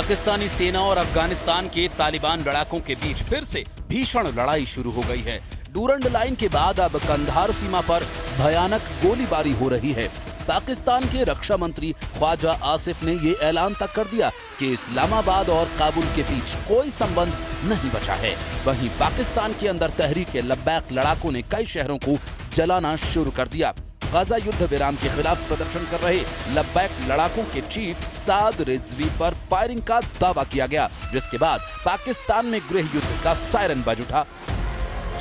पाकिस्तानी सेना और अफगानिस्तान के तालिबान लड़ाकों के बीच फिर से भीषण लड़ाई शुरू हो गई है। डूरंड लाइन के बाद अब कंधार सीमा पर भयानक गोलीबारी हो रही है। पाकिस्तान के रक्षा मंत्री ख्वाजा आसिफ ने ये ऐलान तक कर दिया कि इस्लामाबाद और काबुल के बीच कोई संबंध नहीं बचा है। वहीं पाकिस्तान के अंदर तहरीक लब्बैक लड़ाकों ने कई शहरों को जलाना शुरू कर दिया। गाजा युद्ध विराम के खिलाफ प्रदर्शन कर रहे लब्बैक लड़ाकों के चीफ साद रिजवी पर फायरिंग का दावा किया गया, जिसके बाद पाकिस्तान में गृह युद्ध का सायरन बज उठा।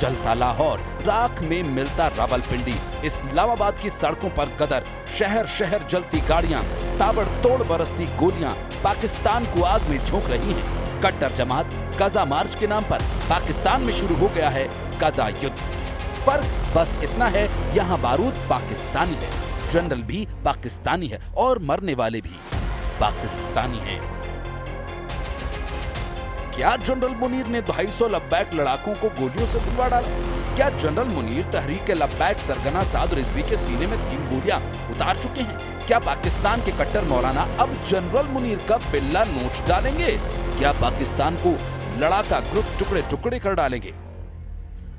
जलता लाहौर, राख में मिलता रावलपिंडी, इस्लामाबाद की सड़कों पर गदर, शहर शहर जलती गाड़ियां, ताबड़तोड़ बरसती गोलियां पाकिस्तान को आग में झोंक रही हैं। कट्टर जमात गजा मार्च के नाम पर पाकिस्तान में शुरू हो गया है गजा युद्ध। फर्क बस इतना है, यहाँ बारूद पाकिस्तानी है, जनरल भी पाकिस्तानी है और मरने वाले भी पाकिस्तानी हैं। क्या जनरल मुनीर ने 250 लब्बैक लड़ाकों को गोलियों से बुलवा डाला? क्या जनरल मुनीर तहरीक लब्बैक सरगना साद रिजवी के सीने में 3 गोलियां उतार चुके हैं? क्या पाकिस्तान के कट्टर मौलाना अब जनरल मुनीर का बिल्ला नोच डालेंगे? क्या पाकिस्तान को लड़ाका ग्रुप टुकड़े टुकड़े कर डालेंगे?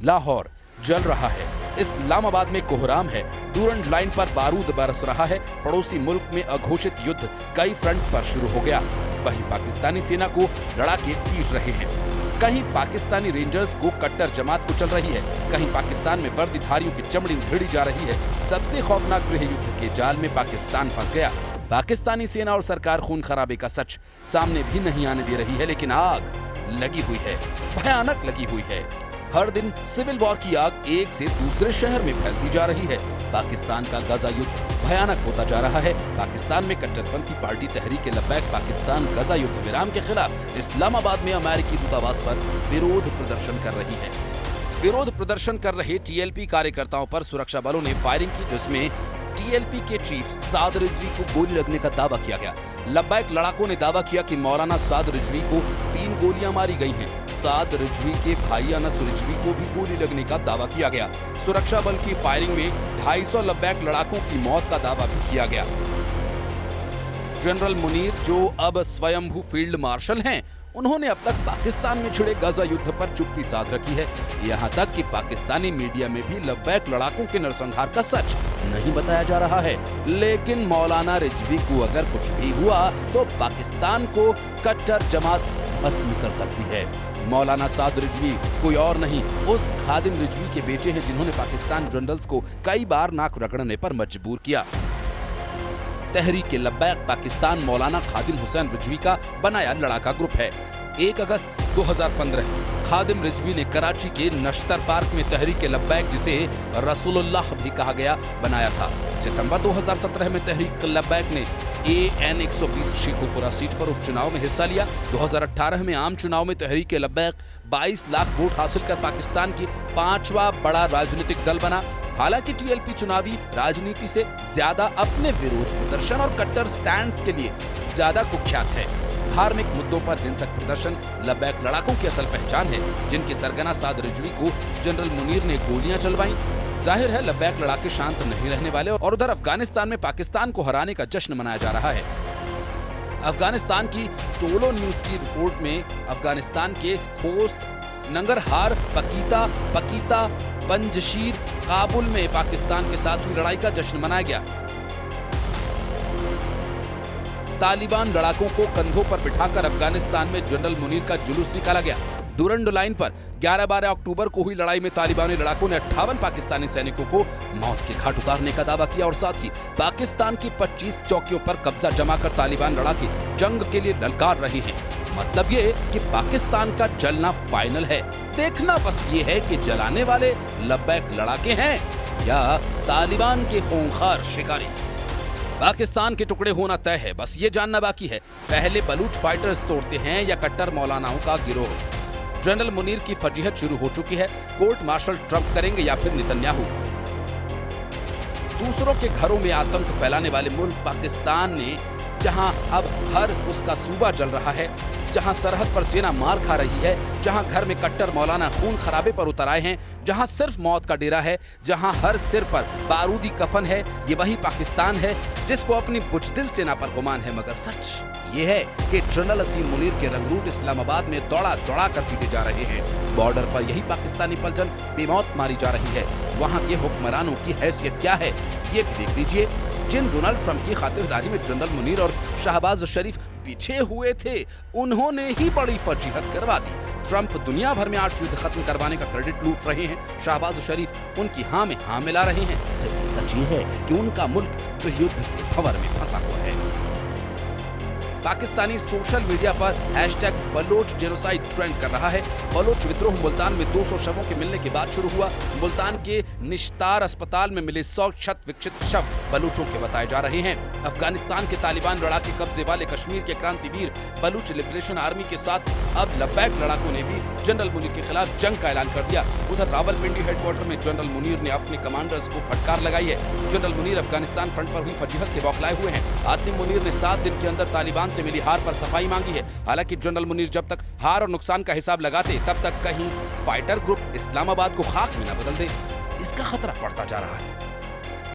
लाहौर जल रहा है, इस्लामाबाद में कोहराम है, डूरंड लाइन पर बारूद बरस रहा है। पड़ोसी मुल्क में अघोषित युद्ध कई फ्रंट पर शुरू हो गया। वहीं पाकिस्तानी सेना को लड़ाके पीट रहे हैं। कहीं पाकिस्तानी रेंजर्स को कट्टर जमात कुचल रही है, कहीं पाकिस्तान में वर्दीधारियों की चमड़ी उधेड़ी जा रही है। सबसे खौफनाक गृह युद्ध के जाल में पाकिस्तान फंस गया। पाकिस्तानी सेना और सरकार खून खराबे का सच सामने भी नहीं आने दे रही है, लेकिन आग लगी हुई है, भयानक लगी हुई है। हर दिन सिविल वॉर की आग एक से दूसरे शहर में फैलती जा रही है। पाकिस्तान का गजा युद्ध भयानक होता जा रहा है। पाकिस्तान में कट्टरपंथी पार्टी तहरीक लब्बैक पाकिस्तान गजा युद्ध विराम के खिलाफ इस्लामाबाद में अमेरिकी दूतावास पर विरोध प्रदर्शन कर रही है। विरोध प्रदर्शन कर रहे टीएलपी कार्यकर्ताओं पर सुरक्षा बलों ने फायरिंग की, जिसमें टीएलपी के चीफ साद रिजवी को गोली लगने का दावा किया गया। लब्बैक लड़ाकों ने दावा किया कि मौलाना साद रिजवी को 3 गोलियां मारी गई हैं। साद रिजवी के भाई अनस रिजवी को भी गोली लगने का दावा किया गया। सुरक्षा बल की फायरिंग में 250 लब्बैक लड़ाकों की मौत का दावा भी किया गया। जनरल मुनीर, जो अब स्वयंभू फील्ड मार्शल हैं, उन्होंने अब तक पाकिस्तान में छिड़े गजा युद्ध पर चुप्पी साध रखी है। यहाँ तक कि पाकिस्तानी मीडिया में भी लब्बैक लड़ाकों के नरसंहार का सच नहीं बताया जा रहा है। लेकिन मौलाना रिजवी को अगर कुछ भी हुआ तो पाकिस्तान को कट्टर जमात भस्म कर सकती है। मौलाना साद रिजवी कोई और नहीं, उस खादिम रिजवी के बेटे हैं जिन्होंने पाकिस्तान जनरल्स को कई बार नाक रगड़ने पर मजबूर किया। तहरीक लब्बैक पाकिस्तान मौलाना खादिम हुसैन रिजवी का बनाया लड़ाका ग्रुप है। 1 अगस्त 2015 खादिम रिजवी ने कराची के नश्तर पार्क में तहरीक लब्बैक, जिसे रसूलुल्लाह भी कहा गया, बनाया था। सितंबर 2017 में तहरीक लब्बैक ने AN 120 शेखुपुरा सीट पर उपचुनाव में हिस्सा लिया। 2018 में आम चुनाव में तहरीक लब्बैक 22 लाख वोट हासिल कर पाकिस्तान की 5वां बड़ा राजनीतिक दल बना। हालांकि टीएलपी चुनावी राजनीति से ज्यादा अपने विरोध प्रदर्शन और कट्टर स्टैंड्स के लिए ज्यादा कुख्यात है। धार्मिक मुद्दों पर हिंसक प्रदर्शन लब्बैक लड़ाकों की असल पहचान है, जिनके सरगना साद रिजवी को जनरल मुनीर ने गोलियां चलवाई। जाहिर है लब्बैक लड़ाके शांत नहीं रहने वाले और उधर अफगानिस्तान में पाकिस्तान को हराने का जश्न मनाया जा रहा है। अफगानिस्तान की टोलो न्यूज की रिपोर्ट में अफगानिस्तान के खोस्त, नंगरहार, पकीता, पंजशीर, काबुल में पाकिस्तान के साथ हुई लड़ाई का जश्न मनाया गया। तालिबान लड़ाकों को कंधों पर बिठाकर अफगानिस्तान में जनरल मुनीर का जुलूस निकाला गया। डूरंड लाइन पर 11-12 अक्टूबर को हुई लड़ाई में तालिबानी लड़ाकों ने 58 पाकिस्तानी सैनिकों को मौत के घाट उतारने का दावा किया और साथ ही पाकिस्तान की 25 चौकियों पर कब्जा जमाकर तालिबान लड़ाके जंग के लिए ललकार रहे हैं। मतलब ये कि पाकिस्तान का जलना फाइनल है। देखना बस ये है कि जलाने वाले लब्बैक लड़ाके हैं या तालिबान के खूंखार शिकारी। पाकिस्तान के टुकड़े होना तय है, बस ये जानना बाकी है, पहले बलूच फाइटर्स तोड़ते हैं या कट्टर मौलानाओं का गिरोह। जनरल मुनीर की फजीहत शुरू हो चुकी है। कोर्ट मार्शल ट्रंप करेंगे या फिर नेतन्याहू। दूसरों के घरों में आतंक फैलाने वाले मुल्क पाकिस्तान ने, जहां अब हर उसका सूबा जल रहा है, जहां सरहद पर सेना मार खा रही है, जहां घर में कट्टर मौलाना खून खराबे पर उतर आए हैं, जहां सिर्फ मौत का डेरा है, जहां हर सिर पर बारूदी कफन है, ये वही पाकिस्तान है जिसको अपनी बुजदिल सेना पर गुमान है, मगर सच ये है कि जनरल असीम मुनीर के रंगरूट इस्लामाबाद में दौड़ा दौड़ा कर पीटे जा रहे हैं। बॉर्डर पर यही पाकिस्तानी पलटन बेमौत मारी जा रही है। वहाँ के हुक्मरानों की हैसियत क्या है, ये भी देख लीजिए। जिन डोनाल्ड ट्रंप की खातिरदारी में जनरल मुनीर और शहबाज शरीफ पीछे हुए थे, उन्होंने ही बड़ी फजीहत करवा दी। ट्रंप दुनिया भर में आज युद्ध खत्म करवाने का क्रेडिट लूट रहे हैं, शहबाज शरीफ उनकी हाँ में हाँ मिला रहे हैं, जबकि सच ये है कि उनका मुल्क तो युद्ध के भंवर में फंसा हुआ है। पाकिस्तानी सोशल मीडिया पर #बलोच जेनोसाइड ट्रेंड कर रहा है। बलोच विद्रोह मुल्तान में 200 शवों के मिलने के बाद शुरू हुआ। मुल्तान के निश्तार अस्पताल में मिले 100 क्षत विक्षत शव बलूचों के बताए जा रहे हैं। अफगानिस्तान के तालिबान लड़ाके कब्जे वाले कश्मीर के क्रांतिवीर बलूच लिबरेशन आर्मी के साथ अब लब्बैक लड़ाकों ने भी जनरल मुनीर के खिलाफ जंग का ऐलान कर दिया। उधर रावलपिंडी हेडक्वार्टर में जनरल मुनीर ने अपने कमांडर्स को फटकार लगाई है। जनरल मुनीर अफगानिस्तान फ्रंट पर हुई फजीहत से बौखलाए हुए हैं। आसिम मुनीर ने 7 दिन के अंदर तालिबान से मिली हार पर सफाई मांगी है। हालांकि जनरल मुनीर जब तक हार और नुकसान का हिसाब लगाते, तब तक कहीं फाइटर ग्रुप इस्लामाबाद को खाक में न बदल दे, इसका खतरा बढ़ता जा रहा है।